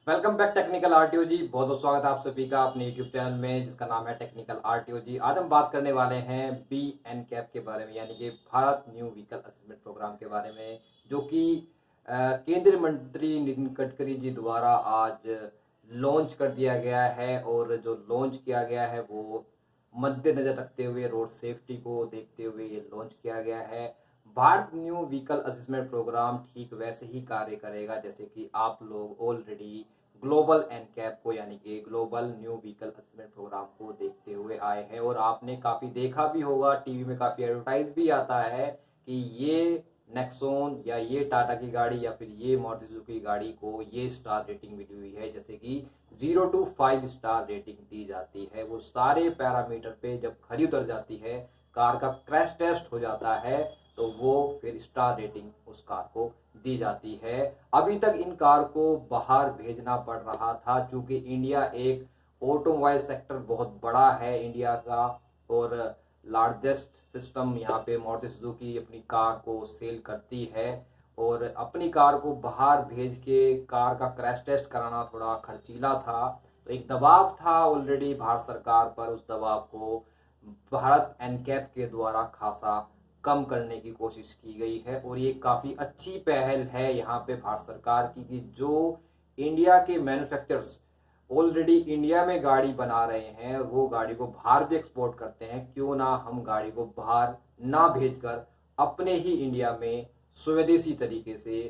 Welcome back technical RTO जी। बहुत बहुत स्वागत है आप सभी का अपने यूट्यूब चैनल में जिसका नाम है टेक्निकल आरटीओ जी। आज हम बात करने वाले हैं बी एन कैप के बारे में, यानी कि Bharat new vehicle assessment programme के बारे में, जो कि केंद्रीय मंत्री नितिन गडकरी जी द्वारा आज लॉन्च कर दिया गया है। और जो लॉन्च किया गया है वो मद्देनजर रखते हुए, रोड सेफ्टी को देखते हुए ये लॉन्च किया गया है। Bharat new vehicle assessment programme ठीक वैसे ही कार्य करेगा जैसे कि आप लोग ऑलरेडी ग्लोबल एनकैप को, यानी कि global new vehicle assessment programme को देखते हुए आए हैं। और आपने काफ़ी देखा भी होगा, टीवी में काफ़ी एडवर्टाइज भी आता है कि ये नेक्सॉन या ये टाटा की गाड़ी या फिर ये मारुति सुजुकी की गाड़ी को ये स्टार रेटिंग मिली हुई है, जैसे कि 0 to 5 स्टार रेटिंग दी जाती है। वो सारे पैरामीटर पे जब खरी उतर जाती है, कार का क्रैश टेस्ट हो जाता है, तो वो फिर स्टार रेटिंग उस कार को दी जाती है। अभी तक इन कार को बाहर भेजना पड़ रहा था क्योंकि इंडिया एक ऑटोमोबाइल सेक्टर बहुत बड़ा है इंडिया का, और लार्जेस्ट सिस्टम यहाँ पे मारुति सुजुकी अपनी कार को सेल करती है। और अपनी कार को बाहर भेज के कार का क्रैश टेस्ट कराना थोड़ा खर्चीला था, तो एक दबाव था ऑलरेडी भारत सरकार पर। उस दबाव को भारत एनकैप के द्वारा खासा कम करने की कोशिश की गई है। और ये काफ़ी अच्छी पहल है यहाँ पे भारत सरकार की कि जो इंडिया के मैन्युफैक्चरर्स ऑलरेडी इंडिया में गाड़ी बना रहे हैं, वो गाड़ी को बाहर भी एक्सपोर्ट करते हैं, क्यों ना हम गाड़ी को बाहर ना भेजकर अपने ही इंडिया में स्वदेशी तरीके से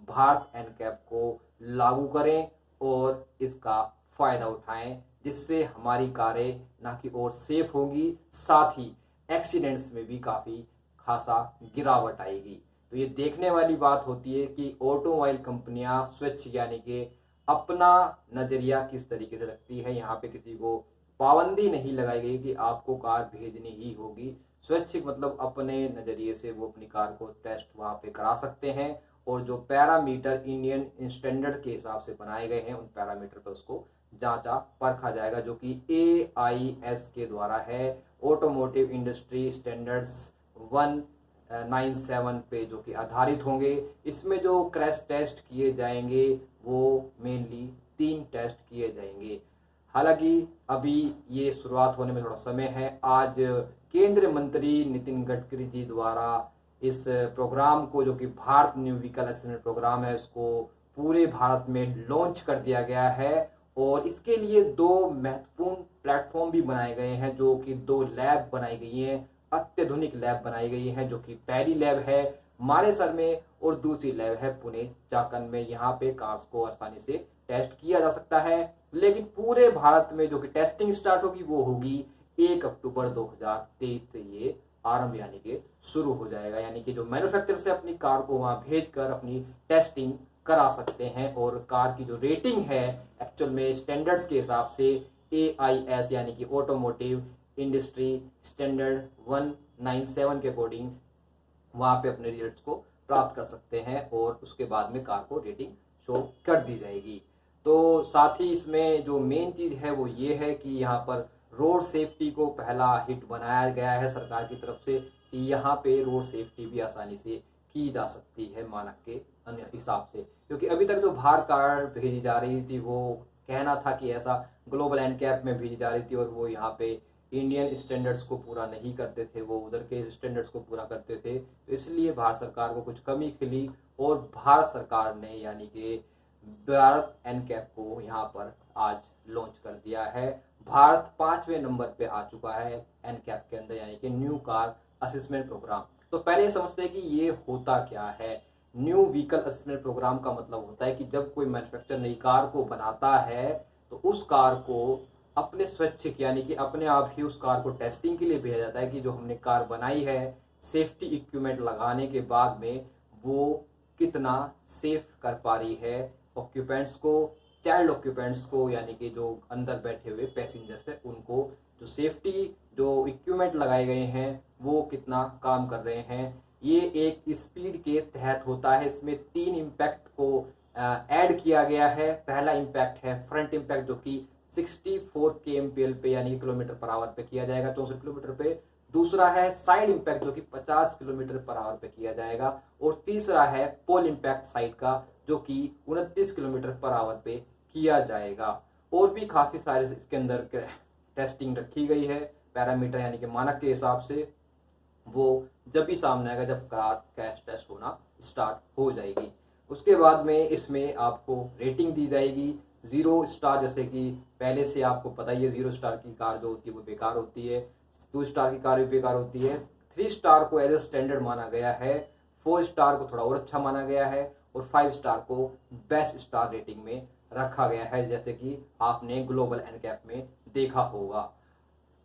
भारत एनकैप को लागू करें और इसका फ़ायदा उठाएं, जिससे हमारी कारें ना कि और सेफ होंगी, साथ ही एक्सीडेंट्स में भी काफ़ी खासा गिरावट आएगी। तो ये देखने वाली बात होती है कि ऑटोमोबाइल कंपनियां स्वच्छ, यानी कि अपना नज़रिया किस तरीके से रखती है। यहाँ पे किसी को पाबंदी नहीं लगाई गई कि आपको कार भेजनी ही होगी। स्वच्छ मतलब अपने नज़रिए से वो अपनी कार को टेस्ट वहाँ पे करा सकते हैं, और जो पैरामीटर इंडियन स्टैंडर्ड के हिसाब से बनाए गए हैं उन पैरामीटर पर उसको जांचा परखा जाएगा, जो कि AIS के द्वारा है, ऑटोमोटिव इंडस्ट्री स्टैंडर्ड्स 197 पे जो कि आधारित होंगे। इसमें जो क्रैश टेस्ट किए जाएंगे वो मेनली 3 टेस्ट किए जाएंगे। हालांकि अभी ये शुरुआत होने में थोड़ा समय है। आज केंद्रीय मंत्री नितिन गडकरी जी द्वारा इस प्रोग्राम को, जो कि Bharat new vehicle assessment programme है, उसको पूरे भारत में लॉन्च कर दिया गया है। और इसके लिए 2 महत्वपूर्ण प्लेटफॉर्म भी बनाए गए हैं, जो कि 2 लैब बनाई गई हैं, अत्याधुनिक लैब बनाई गई हैं, जो कि पहली लैब है मानेसर में और दूसरी लैब है पुणे चाकन में। यहाँ पे कार्स को आसानी से टेस्ट किया जा सकता है। लेकिन पूरे भारत में जो कि टेस्टिंग स्टार्ट होगी वो होगी 1 अक्टूबर 2023 से ये आरंभ, यानी कि शुरू हो जाएगा। यानी कि जो मैन्युफैक्चरर से अपनी कार को वहाँ भेजकर अपनी टेस्टिंग करा सकते हैं। और कार की जो रेटिंग है एक्चुअल में स्टैंडर्ड्स के हिसाब से AIS यानी कि ऑटोमोटिव इंडस्ट्री स्टैंडर्ड 197 के अकॉर्डिंग वहाँ पे अपने रिजल्ट्स को प्राप्त कर सकते हैं, और उसके बाद में कार को रेटिंग शो कर दी जाएगी। तो साथ ही इसमें जो मेन चीज़ है वो ये है कि यहाँ पर रोड सेफ्टी को पहला हिट बनाया गया है सरकार की तरफ से, कि यहाँ पे रोड सेफ्टी भी आसानी से की जा सकती है मानक के अन्य हिसाब से। क्योंकि अभी तक जो बाहर कार भेजी जा रही थी वो कहना था कि ऐसा ग्लोबल एनकैप में भेजी जा रही थी, और वो यहाँ पे इंडियन स्टैंडर्ड्स को पूरा नहीं करते थे, वो उधर के स्टैंडर्ड्स को पूरा करते थे। तो इसलिए भारत सरकार को कुछ कमी खिली, और भारत सरकार ने यानी कि भारत एनकैप को यहाँ पर आज लॉन्च कर दिया है। भारत 5वें नंबर पे आ चुका है एनकैप के अंदर, यानी कि न्यू कार असेसमेंट प्रोग्राम। तो पहले ये समझते हैं कि ये होता क्या है। न्यू व्हीकल असेसमेंट प्रोग्राम का मतलब होता है कि जब कोई मैन्युफैक्चरर नई कार को बनाता है तो उस कार को अपने स्वैच्छिक, यानी कि अपने आप ही उस कार को टेस्टिंग के लिए भेजा जाता है कि जो हमने कार बनाई है, सेफ्टी इक्विपमेंट लगाने के बाद में वो कितना सेफ कर पा रही है ऑक्यूपेंट्स को, चाइल्ड ऑक्यूपेंट्स को, यानी कि जो अंदर बैठे हुए पैसेंजर्स हैं उनको, जो सेफ्टी जो इक्विपमेंट लगाए गए हैं वो कितना काम कर रहे हैं। ये एक स्पीड के तहत होता है। इसमें 3 इम्पैक्ट को ऐड किया गया है। पहला इम्पैक्ट है फ्रंट इम्पैक्ट, जो कि 64 kmpl पे यानी कि किलोमीटर पर आवर पे किया जाएगा, 64 किलोमीटर पे। दूसरा है साइड इम्पैक्ट, जो कि 50 किलोमीटर पर आवर पे किया जाएगा। और तीसरा है पोल इम्पैक्ट साइड का, जो कि 29 किलोमीटर पर आवर पे किया जाएगा। और भी काफ़ी सारे इसके अंदर टेस्टिंग रखी गई है, पैरामीटर यानी कि मानक के हिसाब से। वो जब भी सामने आएगा जब कार क्रैश टेस्ट होना स्टार्ट हो जाएगी। उसके बाद में इसमें आपको रेटिंग दी जाएगी 0 स्टार, जैसे कि पहले से आपको पता ही है 0 स्टार की कार जो होती है वो बेकार होती है, 2 स्टार की कार भी बेकार होती है, 3 स्टार को एज ए स्टैंडर्ड माना गया है, 4 स्टार को थोड़ा और अच्छा माना गया है और 5 स्टार को बेस्ट स्टार रेटिंग में रखा गया है, जैसे कि आपने ग्लोबल एनकैप में देखा होगा।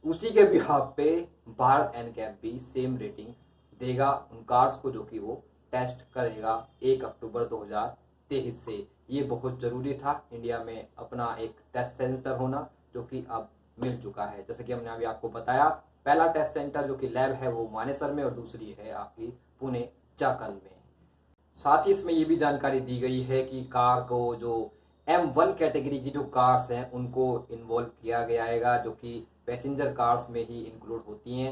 उसी के बिहाफ पे भारत एनकैप भी सेम रेटिंग देगा उन कार्ड्स को जो कि वो टेस्ट करेगा 1 अक्टूबर 2023 से। ये बहुत ज़रूरी था इंडिया में अपना एक टेस्ट सेंटर होना, जो कि अब मिल चुका है। जैसे कि हमने अभी आपको बताया, पहला टेस्ट सेंटर जो कि लैब है वो मानेसर में और दूसरी है आपकी पुणे चाकंद में। साथ ही इसमें ये भी जानकारी दी गई है कि कार को जो M1 कैटेगरी की जो कार्स हैं उनको इन्वॉल्व किया गया है, जो कि पैसेंजर कार्स में ही इंक्लूड होती हैं।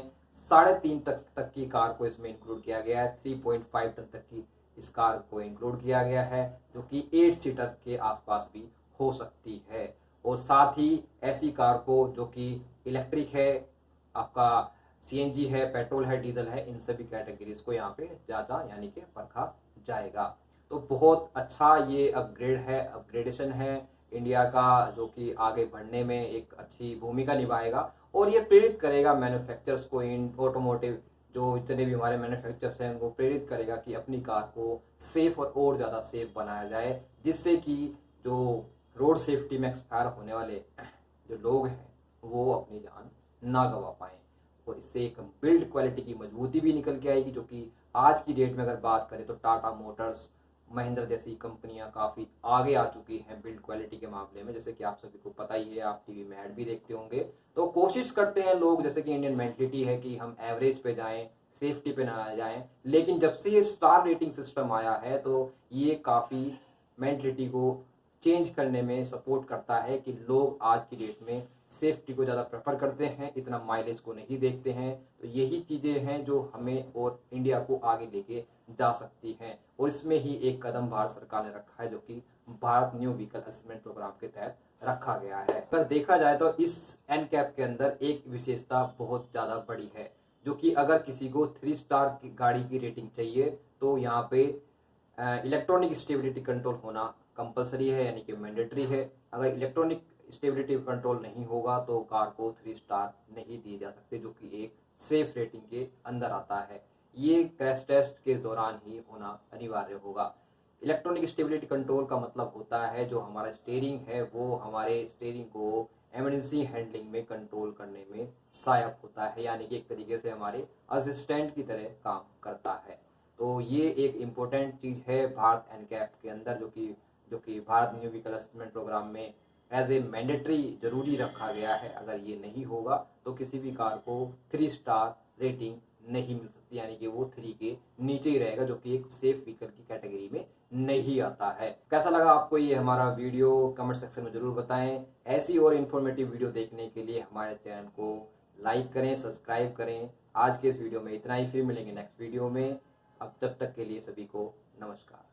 3.5 तक की कार को इसमें इंक्लूड किया गया है, 3.5 टन तक की इस कार को इंक्लूड किया गया है, जो कि 8 सीटर के आसपास भी हो सकती है। और साथ ही ऐसी कार को जो कि इलेक्ट्रिक है, आपका CNG है, पेट्रोल है, डीजल है, इन सभी कैटेगरीज को यहाँ पे ज़्यादा यानी कि परखा जाएगा। तो बहुत अच्छा ये अपग्रेड है, अपग्रेडेशन है इंडिया का, जो कि आगे बढ़ने में एक अच्छी भूमिका निभाएगा और ये प्रेरित करेगा मैन्युफैक्चरर्स को, इन ऑटोमोटिव जो जितने भी हमारे मैन्युफैक्चरर्स हैं उनको प्रेरित करेगा कि अपनी कार को सेफ और ज़्यादा सेफ बनाया जाए, जिससे कि जो रोड सेफ्टी में एक्सपायर होने वाले जो लोग हैं वो अपनी जान ना गंवा पाएँ। और इससे एक बिल्ड क्वालिटी की मजबूती भी निकल के आएगी, जो कि आज की डेट में अगर बात करें तो टाटा मोटर्स, महिंद्रा जैसी कंपनियां काफ़ी आगे आ चुकी हैं बिल्ड क्वालिटी के मामले में, जैसे कि आप सभी को पता ही है, आप टीवी में ऐड भी देखते होंगे। तो कोशिश करते हैं लोग, जैसे कि इंडियन मेंटलिटी है कि हम एवरेज पे जाएं, सेफ्टी पे ना जाएं, लेकिन जब से ये स्टार रेटिंग सिस्टम आया है तो ये काफ़ी मेंटलिटी को चेंज करने में सपोर्ट करता है कि लोग आज की डेट में सेफ्टी को ज़्यादा प्रेफर करते हैं, इतना माइलेज को नहीं देखते हैं। तो यही चीज़ें हैं जो हमें और इंडिया को आगे लेके जा सकती हैं, और इसमें ही एक कदम भारत सरकार ने रखा है, जो कि Bharat new vehicle assessment programme के तहत रखा गया है। अगर देखा जाए तो इस एनकैप के अंदर एक विशेषता बहुत ज़्यादा बड़ी है, जो कि अगर किसी को 3 स्टार की गाड़ी की रेटिंग चाहिए तो यहाँ पे इलेक्ट्रॉनिक स्टेबिलिटी कंट्रोल होना कंपलसरी है, यानी कि मैंडेटरी है। अगर इलेक्ट्रॉनिक स्टेबिलिटी कंट्रोल नहीं होगा तो कार को 3 स्टार नहीं दिए जा सकते, जो कि एक सेफ रेटिंग के अंदर आता है। ये क्रैश टेस्ट के दौरान ही होना अनिवार्य होगा। इलेक्ट्रॉनिक स्टेबिलिटी कंट्रोल का मतलब होता है जो हमारा स्टीयरिंग है वो हमारे स्टीयरिंग को इमरजेंसी हैंडलिंग में कंट्रोल करने में सहायक होता है, यानी कि एक तरीके से हमारे असिस्टेंट की तरह काम करता है। तो ये एक इम्पोर्टेंट चीज़ है भारत एनकैप के अंदर, जो कि Bharat new vehicle assessment programme में एज ए मैंडेटरी जरूरी रखा गया है। अगर ये नहीं होगा तो किसी भी कार को 3 स्टार रेटिंग नहीं मिल सकती, यानी कि वो 3 के नीचे ही रहेगा, जो कि एक सेफ व्हीकल की कैटेगरी में नहीं आता है। कैसा लगा आपको ये हमारा वीडियो, कमेंट सेक्शन में जरूर बताएं। ऐसी और इन्फॉर्मेटिव वीडियो देखने के लिए हमारे चैनल को लाइक करें, सब्सक्राइब करें। आज के इस वीडियो में इतना ही, फिर मिलेंगे नेक्स्ट वीडियो में। अब तब तक के लिए सभी को नमस्कार।